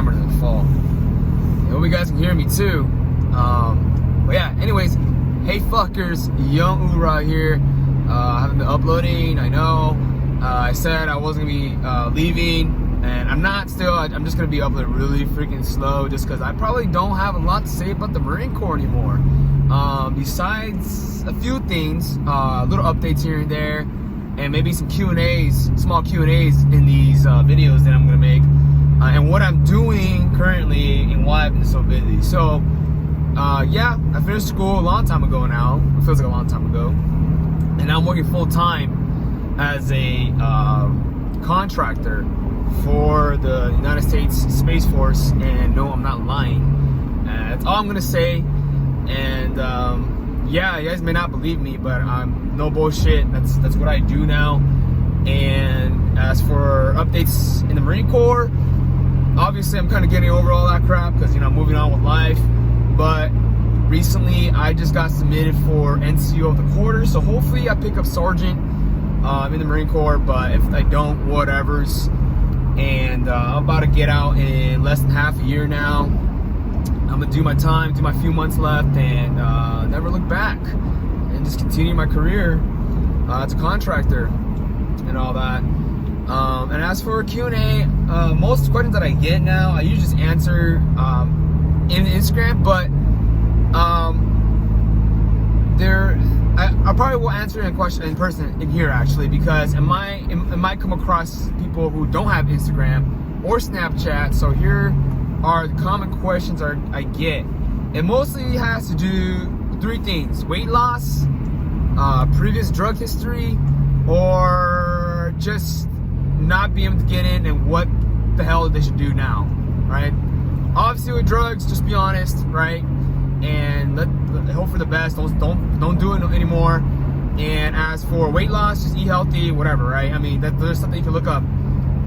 summer than the fall. I hope you guys can hear me too. But yeah, anyways, hey fuckers, Young Ura here. I haven't been uploading, I know. I said I wasn't gonna be leaving, and I'm not still. I'm just gonna be uploading really freaking slow just because I probably don't have a lot to say about the Marine Corps anymore. Besides a few things, little updates here and there, and maybe some Q&As, small Q&As in these videos that I'm gonna make, and what I'm doing currently and why I've been so busy. So, yeah, I finished school a long time ago now. It feels like a long time ago, and now I'm working full time as a contractor for the United States Space Force. And no, I'm not lying. That's all I'm gonna say. And yeah, you guys may not believe me, but I'm no bullshit. That's what I do now. And as for updates in the Marine Corps, obviously I'm kind of getting over all that crap because, you know, I'm moving on with life. But recently I just got submitted for NCO of the quarter, so hopefully I pick up sergeant in the Marine Corps. But if I don't, whatever's. And I'm about to get out in less than half a year now. I'm gonna do my time, do my few months left, and never look back, and just continue my career as a contractor and all that. And as for Q&A, most questions that I get now, I usually just answer in Instagram, but I probably will answer a question in person in here actually, because it might come across people who don't have Instagram or Snapchat. So here are the common questions I get. It mostly has to do three things: weight loss, previous drug history, or just not being able to get in and what the hell they should do now, right? Obviously with drugs, just be honest, right? And hope for the best. Don't do it anymore. And as for weight loss, just eat healthy, whatever, right? I mean, there's something you can look up.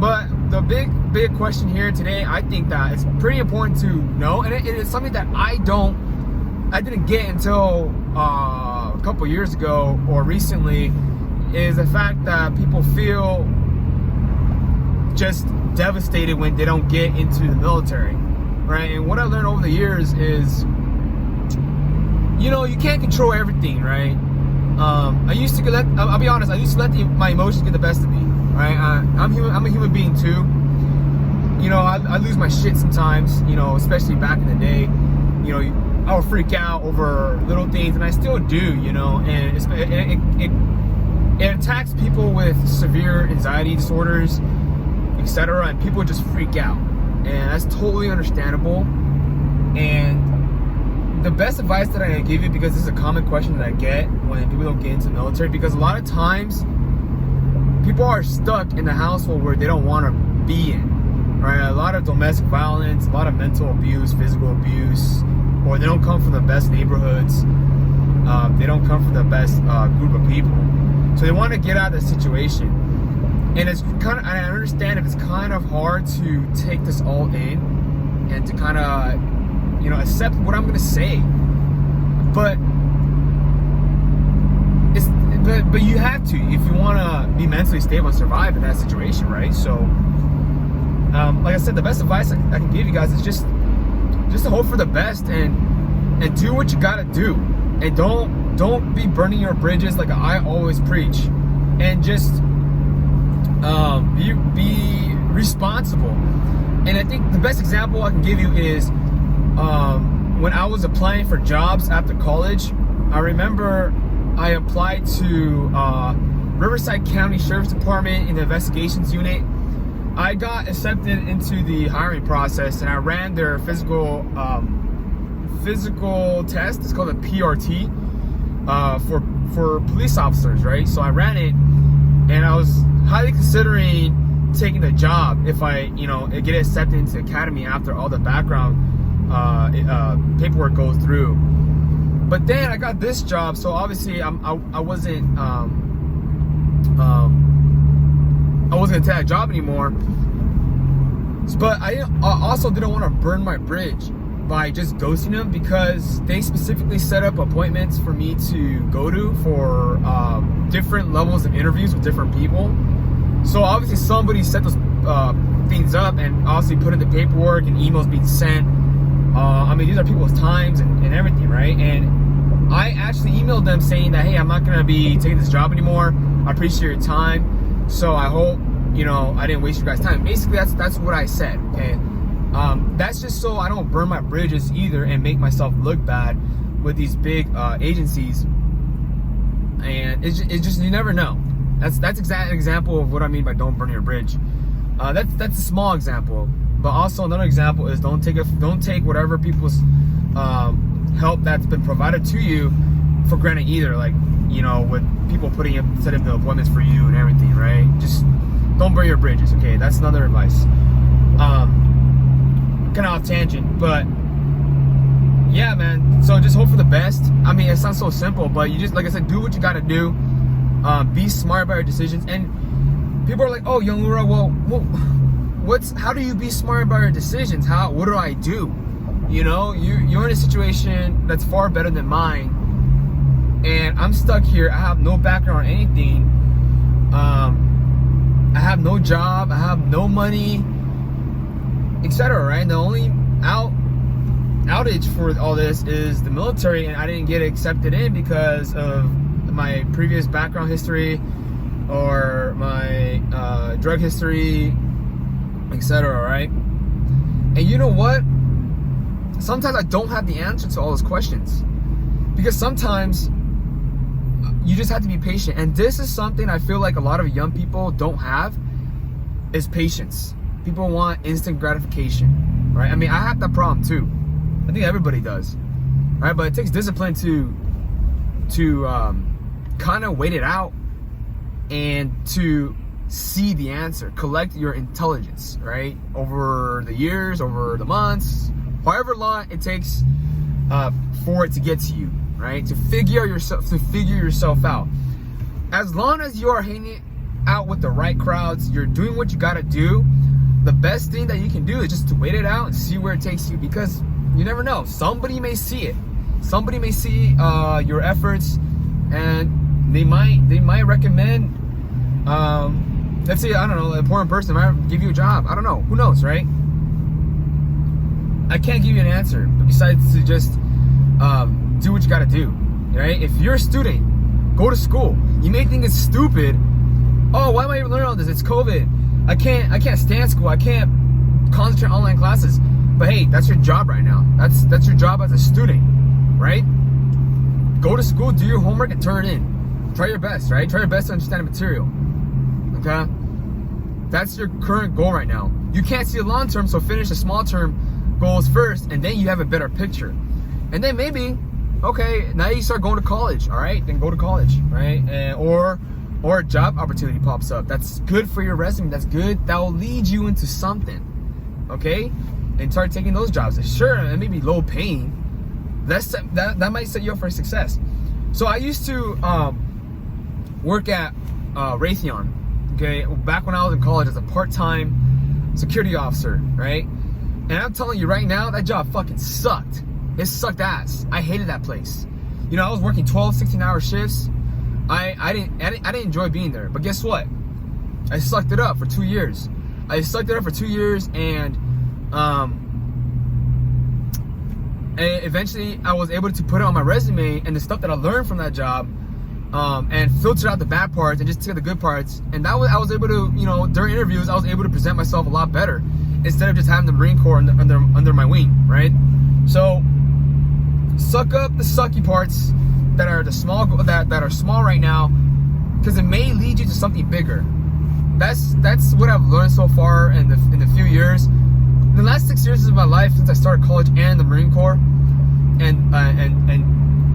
But the big question here today, I think that it's pretty important to know, and it is something that I didn't get until a couple years ago or recently, is the fact that people feel just devastated when they don't get into the military, right? And what I learned over the years is, you know, you can't control everything, right? I'll be honest, I used to let my emotions get the best of me, right? I'm a human being too. You know, I lose my shit sometimes, you know, especially back in the day. You know, I would freak out over little things, and I still do, you know, and it attacks people with severe anxiety disorders, etc., and people just freak out, and that's totally understandable. And the best advice that I can give you, because this is a common question that I get when people don't get into the military, because a lot of times people are stuck in the household where they don't want to be in, right? A lot of domestic violence, a lot of mental abuse, physical abuse, or they don't come from the best neighborhoods. They don't come from the best group of people, so they want to get out of the situation. And it's kind of, I understand if it's kind of hard to take this all in and to kind of, you know, accept what I'm gonna say, but you have to if you want to be mentally stable and survive in that situation, right? So, like I said, the best advice I can give you guys is just to hope for the best and do what you gotta do, and don't be burning your bridges like I always preach, and just be responsible. And I think the best example I can give you is when I was applying for jobs after college. I remember I applied to Riverside County Sheriff's Department in the investigations unit. I got accepted into the hiring process, and I ran their physical test. It's called a PRT for police officers, right? So I ran it, and I was highly considering taking the job if I, you know, get accepted into the academy after all the background paperwork goes through. But then I got this job, so obviously I wasn't gonna take that job anymore. But I also didn't want to burn my bridge by just ghosting them, because they specifically set up appointments for me to go to for different levels of interviews with different people. So obviously somebody set those things up and obviously put in the paperwork and emails being sent. I mean, these are people's times and everything, right? And I actually emailed them saying that, hey, I'm not gonna be taking this job anymore. I appreciate your time, so I hope, you know, I didn't waste your guys' time. Basically, that's what I said, okay? That's just so I don't burn my bridges either and make myself look bad with these big agencies. And it's just you never know. That's exact example of what I mean by don't burn your bridge. That's a small example, but also another example is don't take whatever people's help that's been provided to you for granted either. Like, you know, with people setting the appointments for you and everything, right? Just don't burn your bridges. Okay, that's another advice. Kind of off tangent, but yeah, man. So just hope for the best. I mean, it sounds so simple, but you just, like I said, do what you gotta do. Be smart about your decisions. And people are like, oh, Young Ura, well, how do you be smart about your decisions? What do I do? You know, you're in a situation that's far better than mine, and I'm stuck here. I have no background or anything. I have no job. I have no money, etc. Right? And the only outage for all this is the military, and I didn't get accepted in because of my previous background history or my drug history, etc. Right? And you know what? Sometimes I don't have the answer to all those questions, because sometimes you just have to be patient. And this is something I feel like a lot of young people don't have, is patience. People want instant gratification, right? I mean, I have that problem too. I think everybody does, right? But it takes discipline to kind of wait it out and to see the answer, collect your intelligence, right? Over the years, over the months, however long it takes for it to get to you, right? To figure yourself out. As long as you are hanging out with the right crowds, you're doing what you gotta do, the best thing that you can do is just to wait it out and see where it takes you, because you never know. Somebody may see it. Somebody may see your efforts, and they might recommend, let's say, I don't know, an important person might give you a job. I don't know. Who knows, right? I can't give you an answer besides to just do what you gotta do, right? If you're a student, go to school. You may think it's stupid. Oh, why am I even learning all this? It's COVID. I can't stand school. I can't concentrate on online classes. But hey, that's your job right now. That's your job as a student, right? Go to school, do your homework, and turn it in. Try your best, right? Try your best to understand the material. Okay? That's your current goal right now. You can't see the long term, so finish the small term goals first, and then you have a better picture. And then maybe, okay, now you start going to college, all right? Then go to college, right? Or a job opportunity pops up. That's good for your resume. That's good. That will lead you into something, okay? And start taking those jobs. Sure, it may be low paying. That might set you up for success. So I used to work at Raytheon, okay? Back when I was in college as a part-time security officer, right? And I'm telling you right now, that job fucking sucked. It sucked ass. I hated that place. You know, I was working 12, 16-hour shifts. I didn't enjoy being there. But guess what? I sucked it up for 2 years. And eventually I was able to put it on my resume and the stuff that I learned from that job, and filter out the bad parts and just take the good parts. And I was able to, you know, during interviews, I was able to present myself a lot better instead of just having the Marine Corps under my wing, right? So suck up the sucky parts that are that are small right now, because it may lead you to something bigger. That's what I've learned so far in the few years. The last 6 years of my life since I started college and the Marine Corps, and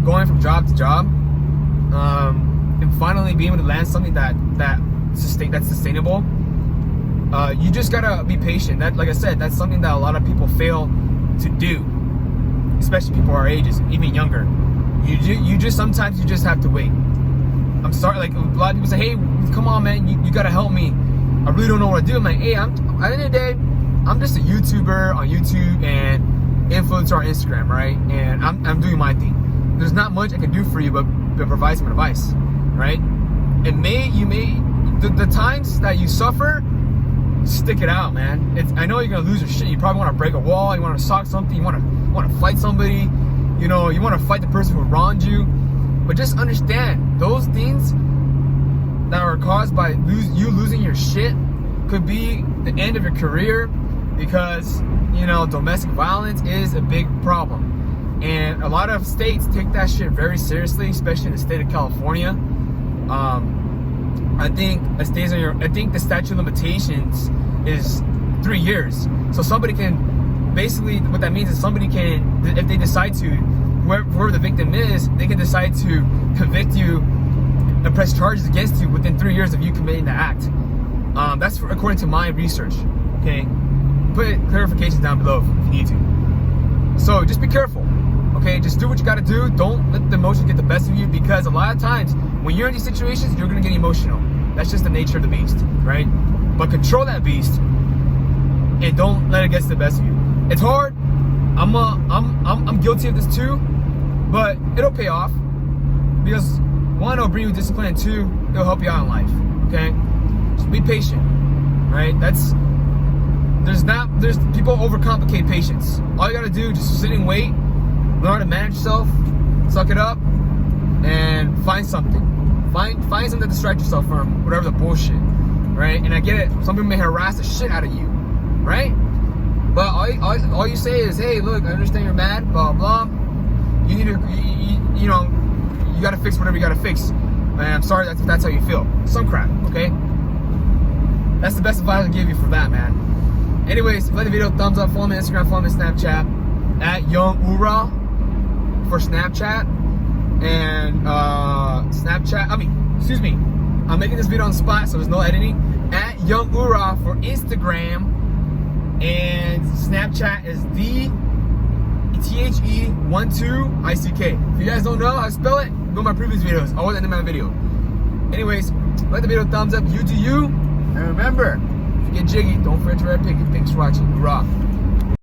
going from job to job, and finally being able to land something that's sustainable. You just gotta be patient. That, like I said, that's something that a lot of people fail to do, especially people our ages, even younger. You just sometimes you just have to wait. I'm sorry, like a lot of people say, hey, come on, man, you gotta help me. I really don't know what to do. I'm like, hey, at the end of the day, I'm just a YouTuber on YouTube and influencer on Instagram, right? And I'm doing my thing. There's not much I can do for you but provide some advice, right? The times that you suffer stick it out, man. I know you're gonna lose your shit. You probably want to break a wall. You want to sock something. You want to fight somebody. You know, you want to fight the person who wronged you. But just understand, those things that are caused by you losing your shit could be the end of your career, because, you know, domestic violence is a big problem. And a lot of states take that shit very seriously, especially in the state of California. I think the statute of limitations is 3 years. So somebody can, basically what that means is somebody can, if they decide to, whoever the victim is, they can decide to convict you and press charges against you within 3 years of you committing the act. That's according to my research, okay? Put clarifications down below if you need to. So just be careful, okay? Just do what you gotta do. Don't let the emotions get the best of you, because a lot of times when you're in these situations, you're gonna get emotional. That's just the nature of the beast, right? But control that beast and don't let it get to the best of you. It's hard. I'm guilty of this too, but it'll pay off, because one, it'll bring you discipline, and two, it'll help you out in life, okay? Just be patient, right? There's people overcomplicate patience. All you gotta do is just sit and wait, learn how to manage yourself, suck it up, and find something. Find something to distract yourself from whatever the bullshit, right? And I get it, some people may harass the shit out of you, right? But all you say is, hey, look, I understand you're mad, blah, blah. You need to, you know, you gotta fix whatever you gotta fix. And I'm sorry if that's how you feel. Some crap, okay? That's the best advice I can give you for that, man. Anyways, if you like the video, thumbs up, follow me on Instagram, follow me on Snapchat, at YoungUra for Snapchat. And I'm making this video on the spot, so there's no editing. At YoungUra for Instagram. And Snapchat is THE12ICK. If you guys don't know how to spell it, go to my previous videos. Always end of my video. Anyways, like the video, thumbs up, you do you. And remember, if you get jiggy, don't forget to red pick. Thanks for watching. Rock.